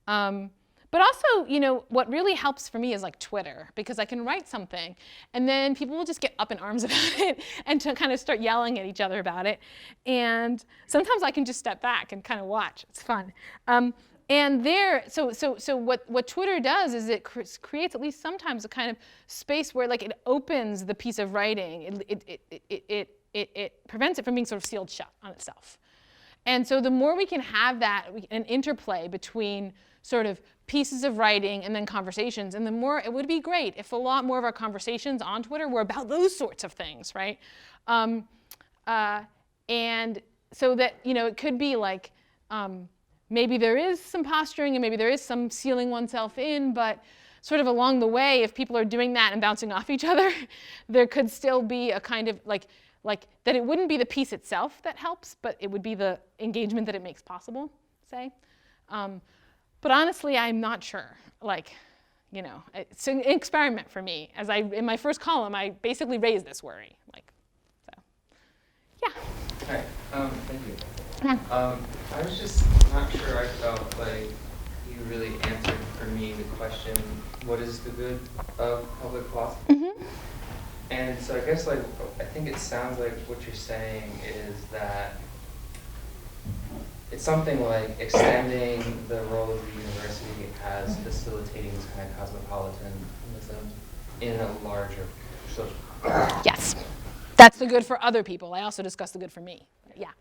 But also, you know, what really helps for me is like Twitter, because I can write something and then people will just get up in arms about it and to kind of start yelling at each other about it. And sometimes I can just step back and kind of watch. It's fun. And there, so what Twitter does is it creates at least sometimes a kind of space where like it opens the piece of writing. It prevents it from being sort of sealed shut on itself. And so the more we can have that, an interplay between sort of pieces of writing and then conversations, and the more, it would be great if a lot more of our conversations on Twitter were about those sorts of things, right? And so that, you know, it could be like, maybe there is some posturing and maybe there is some sealing oneself in, but sort of along the way, if people are doing that and bouncing off each other, there could still be a kind of like that it wouldn't be the piece itself that helps, but it would be the engagement that it makes possible, say. But honestly, I'm not sure. Like, you know, it's an experiment for me. As in my first column, I basically raised this worry. Like, so, yeah. Hi, thank you. I was just not sure I felt like you really answered for me the question, what is the good of public philosophy? Mm-hmm. And so I guess like, I think it sounds like what you're saying is that it's something like extending the role of the university as facilitating this kind of cosmopolitanism in a larger social. Yes. That's the good for other people. I also discussed the good for me. Yeah.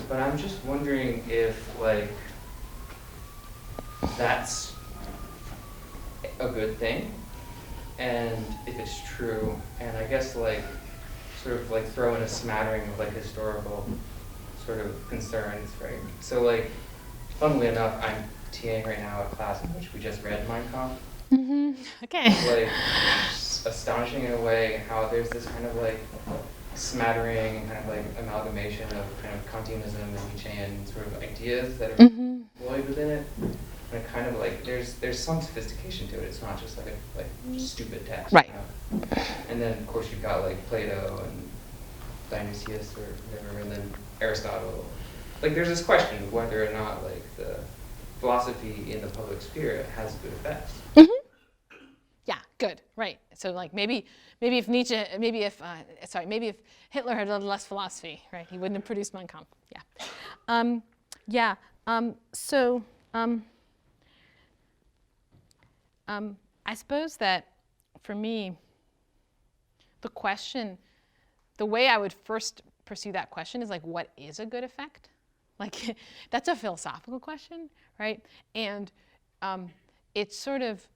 But I'm just wondering if like that's a good thing, and if it's true, and I guess like sort of like throw in a smattering of like historical sort of concerns, right? So like, funnily enough, I'm TAing right now a class in which we just read Mein Kampf. Mm-hmm. Okay. Like, astonishing in a way how there's this kind of like smattering and kind of like amalgamation of kind of Kantianism and Nietzschean sort of ideas that are employed within it. And it kind of like, there's some sophistication to it. It's not just like a stupid text. Right. You know? And then of course you've got like Plato and Dionysius or whatever, and then Aristotle. Like there's this question of whether or not like the philosophy in the public sphere has good effects. Mm-hmm. Yeah, good, right. So like maybe if Nietzsche, maybe if Hitler had done less philosophy, right, he wouldn't have produced Mein Kampf. Yeah. I suppose that for me, the way I would first pursue that question is like, what is a good effect? Like, that's a philosophical question, right? And it's sort of,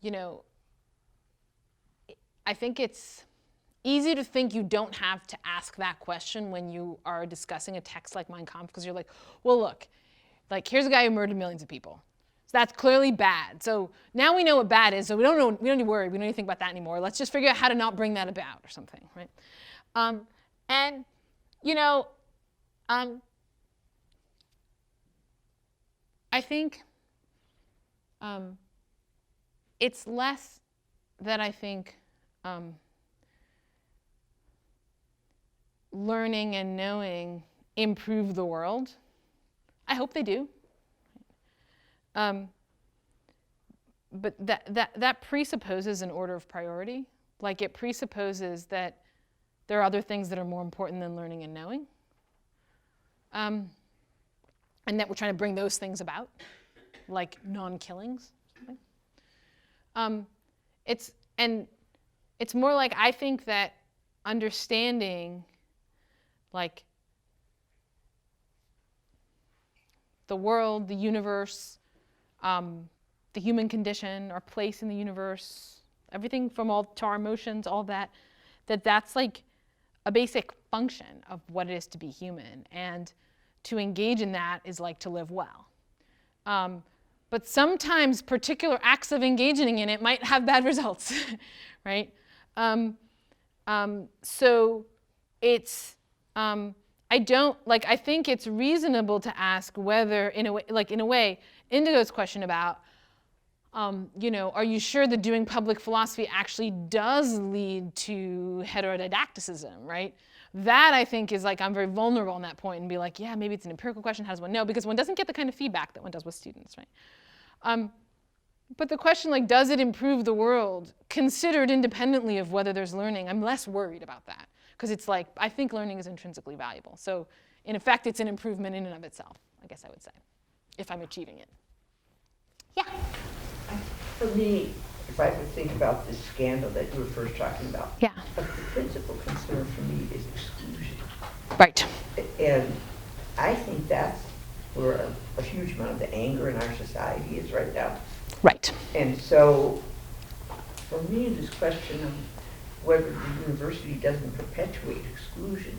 you know, I think it's easy to think you don't have to ask that question when you are discussing a text like Mein Kampf, because you're like, well, look, like here's a guy who murdered millions of people. So that's clearly bad. So now we know what bad is, so we don't need to worry, we don't need to think about that anymore. Let's just figure out how to not bring that about or something, right? And, you know, I think it's less that I think learning and knowing improve the world. I hope they do. that presupposes an order of priority. Like, it presupposes that there are other things that are more important than learning and knowing. And that we're trying to bring those things about, like non-killings. It's more like, I think that understanding, like, the world, the universe, the human condition, our place in the universe, everything from all to our emotions, all that, that's like a basic function of what it is to be human. And to engage in that is like to live well. But sometimes particular acts of engaging in it might have bad results, right? So it's, I think it's reasonable to ask whether, in a way, Indigo's question about, are you sure that doing public philosophy actually does lead to heterodidacticism, right? That, I think, is like, I'm very vulnerable on that point and be like, yeah, maybe it's an empirical question. How does one know? Because one doesn't get the kind of feedback that one does with students, right? But the question, like, does it improve the world, considered independently of whether there's learning, I'm less worried about that. Because it's like, I think learning is intrinsically valuable. So, in effect, it's an improvement in and of itself, I guess I would say, if I'm achieving it. Yeah? For me, if I would think about this scandal that you were first talking about, yeah, the principal concern for me is exclusion. Right. And I think that's where a huge amount of the anger in our society is right now. Right. And so, for me, this question of whether the university doesn't perpetuate exclusion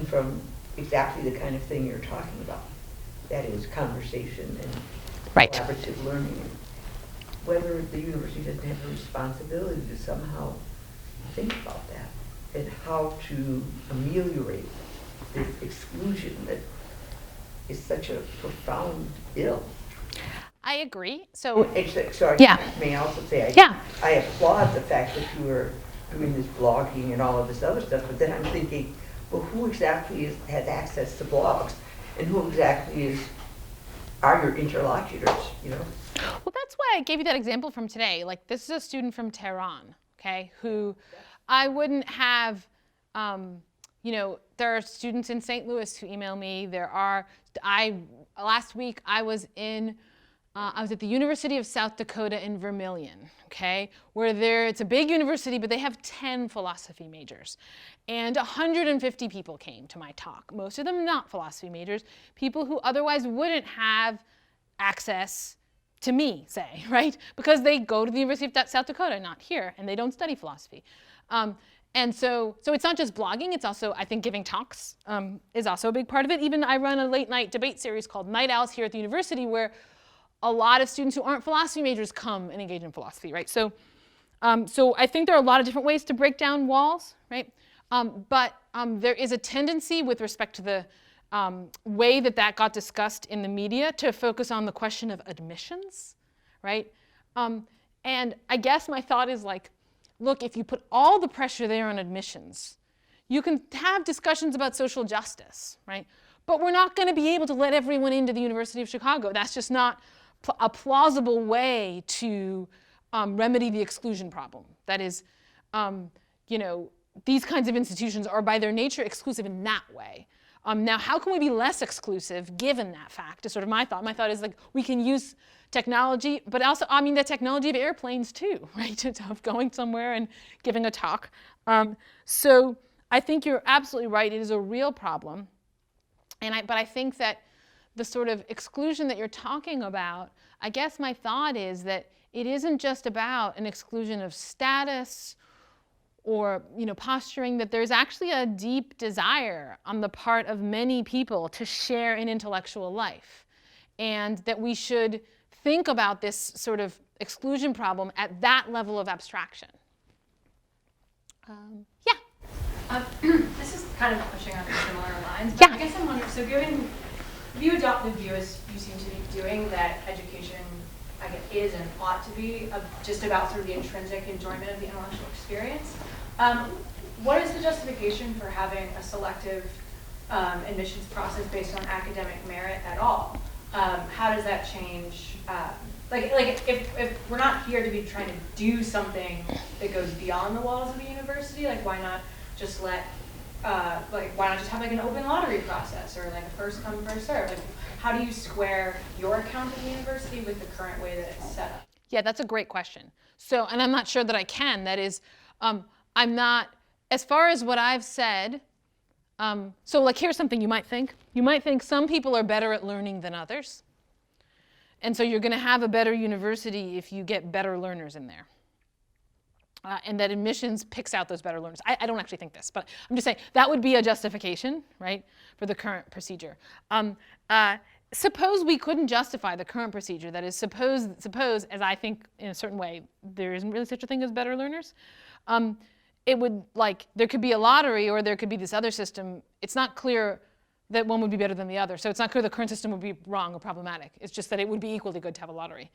from exactly the kind of thing you're talking about, that is conversation and right. collaborative learning, and whether the university doesn't have a responsibility to somehow think about that and how to ameliorate this exclusion that is such a profound ill. I agree. So, sorry, yeah. May I also say, yeah. I applaud the fact that you are doing this blogging and all of this other stuff, but then I'm thinking, well, who exactly has access to blogs, and who exactly are your interlocutors, Well, that's why I gave you that example from today. Like, this is a student from Tehran, okay, who I wouldn't have, there are students in St. Louis who email me. Last week I was at the University of South Dakota in Vermillion, okay, where it's a big university, but they have 10 philosophy majors. And 150 people came to my talk, most of them not philosophy majors, people who otherwise wouldn't have access to me, say, right? Because they go to the University of South Dakota, not here, and they don't study philosophy. And so it's not just blogging, it's also, I think, giving talks is also a big part of it. Even I run a late night debate series called Night Owls here at the university, where a lot of students who aren't philosophy majors come and engage in philosophy, right? So I think there are a lot of different ways to break down walls, right? But there is a tendency with respect to the way that got discussed in the media to focus on the question of admissions, right? And I guess my thought is like, look, if you put all the pressure there on admissions, you can have discussions about social justice, right? But we're not going to be able to let everyone into the University of Chicago. That's just not a plausible way to remedy the exclusion problem. That is, these kinds of institutions are by their nature exclusive in that way. Now, how can we be less exclusive given that fact is sort of my thought. My thought is like, we can use technology, but also, the technology of airplanes too, right? Of going somewhere and giving a talk. So I think you're absolutely right. It is a real problem. But I think that the sort of exclusion that you're talking about, I guess my thought is that it isn't just about an exclusion of status or posturing, that there's actually a deep desire on the part of many people to share in intellectual life, and that we should think about this sort of exclusion problem at that level of abstraction. Yeah. This is kind of pushing on similar lines, but Yeah. I guess I'm wondering, so given, if you adopt the view as you seem to be doing, that education, I guess, is and ought to be just about sort of the intrinsic enjoyment of the intellectual experience, what is the justification for having a selective admissions process based on academic merit at all? How does that change like if we're not here to be trying to do something that goes beyond the walls of the university, like why not just why not just have like an open lottery process or like a first come first serve? Like how do you square your account of the university with the current way that it's set up? Yeah, that's a great question. So, and I'm not sure that I can. That is, I'm not, as far as what I've said, so like here's something you might think. You might think some people are better at learning than others. And so you're going to have a better university if you get better learners in there. And that admissions picks out those better learners. I don't actually think this, but I'm just saying that would be a justification, right, for the current procedure. Suppose we couldn't justify the current procedure. That is, suppose, as I think in a certain way, there isn't really such a thing as better learners. It would, like, there could be a lottery or there could be this other system. It's not clear that one would be better than the other. So it's not clear the current system would be wrong or problematic. It's just that it would be equally good to have a lottery.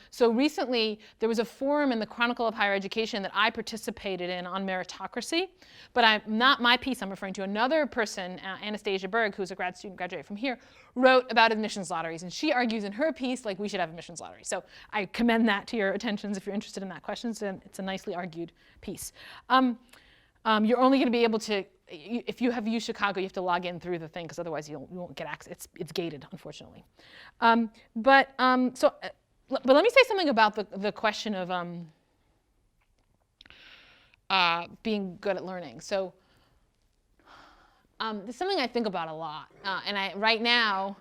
So recently, there was a forum in the Chronicle of Higher Education that I participated in on meritocracy. But not my piece, I'm referring to another person, Anastasia Berg, who's a grad student, graduated from here, wrote about admissions lotteries. And she argues in her piece, like, we should have admissions lotteries. So I commend that to your attentions if you're interested in that question. So it's a nicely argued piece. You're only going to be able to, if you have used Chicago, you have to log in through the thing, because otherwise you won't get access. It's gated, unfortunately. But let me say something about the question of being good at learning. So this is something I think about a lot. Right now,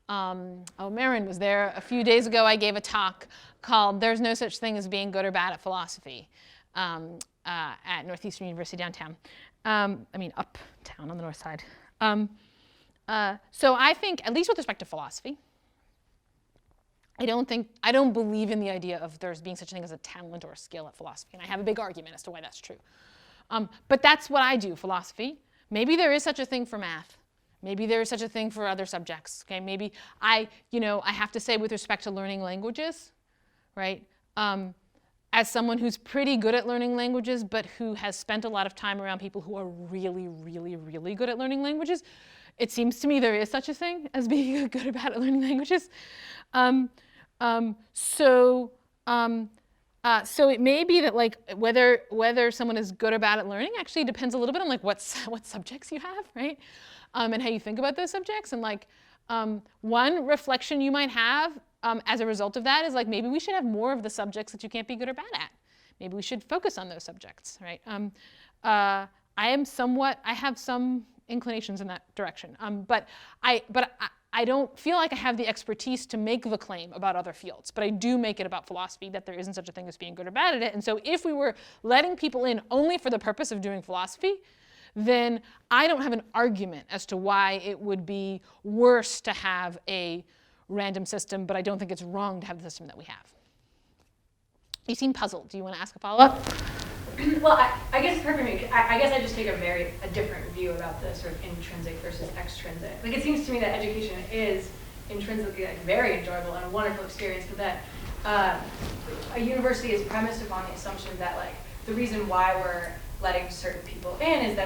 Marin was there a few days ago. I gave a talk called "There's No Such Thing as Being Good or Bad at Philosophy" at Northeastern University downtown. Uptown on the north side. So I think, at least with respect to philosophy, I don't believe in the idea of there's being such a thing as a talent or a skill at philosophy, and I have a big argument as to why that's true. But that's what I do, philosophy. Maybe there is such a thing for math. Maybe there is such a thing for other subjects. Okay, maybe I have to say with respect to learning languages, right? As someone who's pretty good at learning languages, but who has spent a lot of time around people who are really, really, really good at learning languages, it seems to me there is such a thing as being good or bad at learning languages. So it may be that, like, whether someone is good or bad at learning actually depends a little bit on, like, what subjects you have, right? And how you think about those subjects. And, like, one reflection you might have as a result of that is, like, maybe we should have more of the subjects that you can't be good or bad at. Maybe we should focus on those subjects, right? I have some inclinations in that direction. But I don't feel like I have the expertise to make the claim about other fields, but I do make it about philosophy, that there isn't such a thing as being good or bad at it. And so if we were letting people in only for the purpose of doing philosophy, then I don't have an argument as to why it would be worse to have a random system, but I don't think it's wrong to have the system that we have. You seem puzzled. Do you want to ask a follow-up? Well, I guess for me, I guess I just take a different view about the sort of intrinsic versus extrinsic. Like, it seems to me that education is intrinsically, like, very enjoyable and a wonderful experience, but that a university is premised upon the assumption that, like, the reason why we're letting certain people in is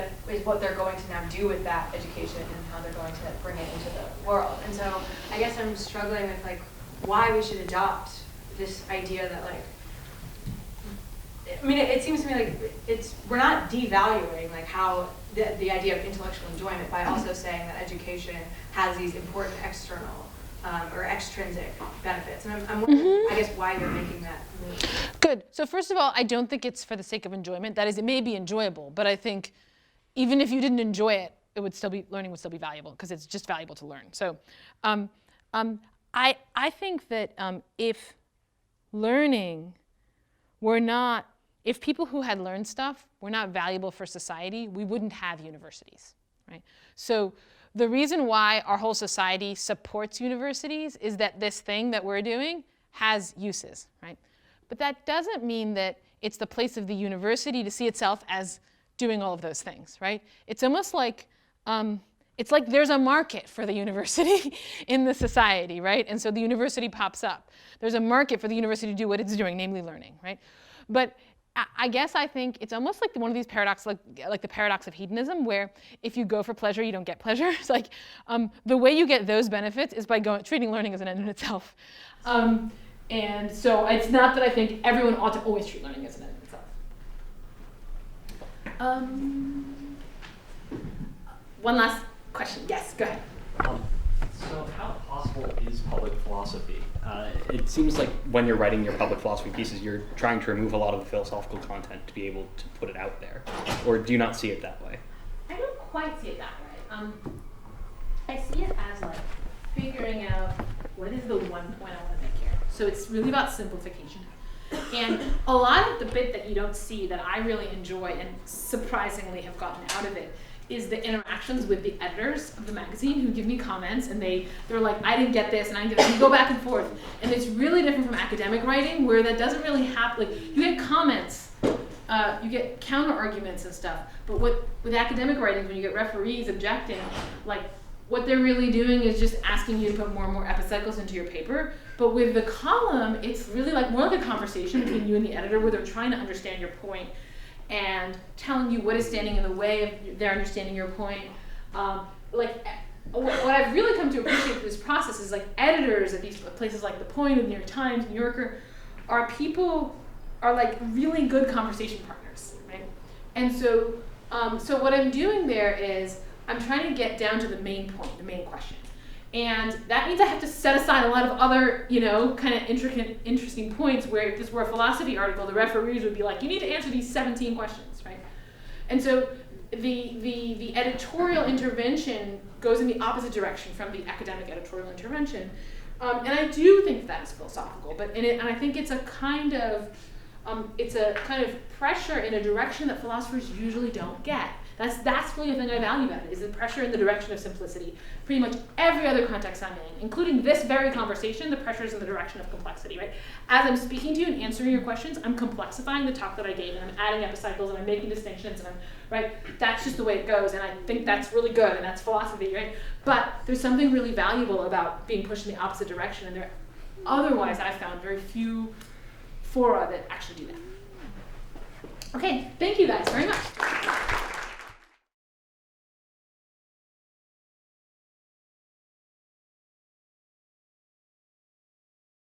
what they're going to now do with that education and how they're going to bring it into the world. And so I guess I'm struggling with, like, why we should adopt this idea that, like, I mean, it seems to me like we're not devaluing, like, how the idea of intellectual enjoyment by also saying that education has these important external or extrinsic benefits. And I'm wondering, I guess, why you're making that move. Good. So first of all, I don't think it's for the sake of enjoyment. That is, it may be enjoyable, but I think even if you didn't enjoy it, learning would still be valuable, because it's just valuable to learn. So I think that if learning were not, if people who had learned stuff were not valuable for society, we wouldn't have universities, right? So the reason why our whole society supports universities is that this thing that we're doing has uses, right? But that doesn't mean that it's the place of the university to see itself as doing all of those things, right? It's almost like, it's like there's a market for the university in the society, right? And so the university pops up. There's a market for the university to do what it's doing, namely learning, right? But I guess I think it's almost like one of these paradoxes, like the paradox of hedonism, where if you go for pleasure, you don't get pleasure. It's like the way you get those benefits is by treating learning as an end in itself. And so it's not that I think everyone ought to always treat learning as an end in itself. One last question. Yes, go ahead. So how possible is public philosophy? It seems like when you're writing your public philosophy pieces, you're trying to remove a lot of the philosophical content to be able to put it out there. Or do you not see it that way? I don't quite see it that way. I see it as like figuring out what is the one point I want to make here. So it's really about simplification. And a lot of the bit that you don't see that I really enjoy and surprisingly have gotten out of it is the interactions with the editors of the magazine who give me comments, and they're like, I didn't get this, and I didn't get this. You go back and forth. And it's really different from academic writing, where that doesn't really happen. Like, you get comments, you get counter arguments and stuff, but with academic writing, when you get referees objecting, like, what they're really doing is just asking you to put more and more epicycles into your paper. But with the column, it's really like more like a conversation between you and the editor, where they're trying to understand your point and telling you what is standing in the way of their understanding your point. What I've really come to appreciate through this process is like editors at these places like The Point, and the New York Times, New Yorker, are like really good conversation partners, right? And so what I'm doing there is I'm trying to get down to the main point, the main question. And that means I have to set aside a lot of other, kind of interesting points where if this were a philosophy article, the referees would be like, you need to answer these 17 questions, right? And so the editorial intervention goes in the opposite direction from the academic editorial intervention. And I do think that is philosophical, and I think it's a kind of pressure in a direction that philosophers usually don't get. That's really the thing I value about it, is the pressure in the direction of simplicity. Pretty much every other context I'm in, including this very conversation, the pressure is in the direction of complexity, right? As I'm speaking to you and answering your questions, I'm complexifying the talk that I gave, and I'm adding epicycles, and I'm making distinctions, and right? That's just the way it goes, and I think that's really good, and that's philosophy, right? But there's something really valuable about being pushed in the opposite direction, and otherwise I've found very few fora that actually do that. Okay, thank you guys very much.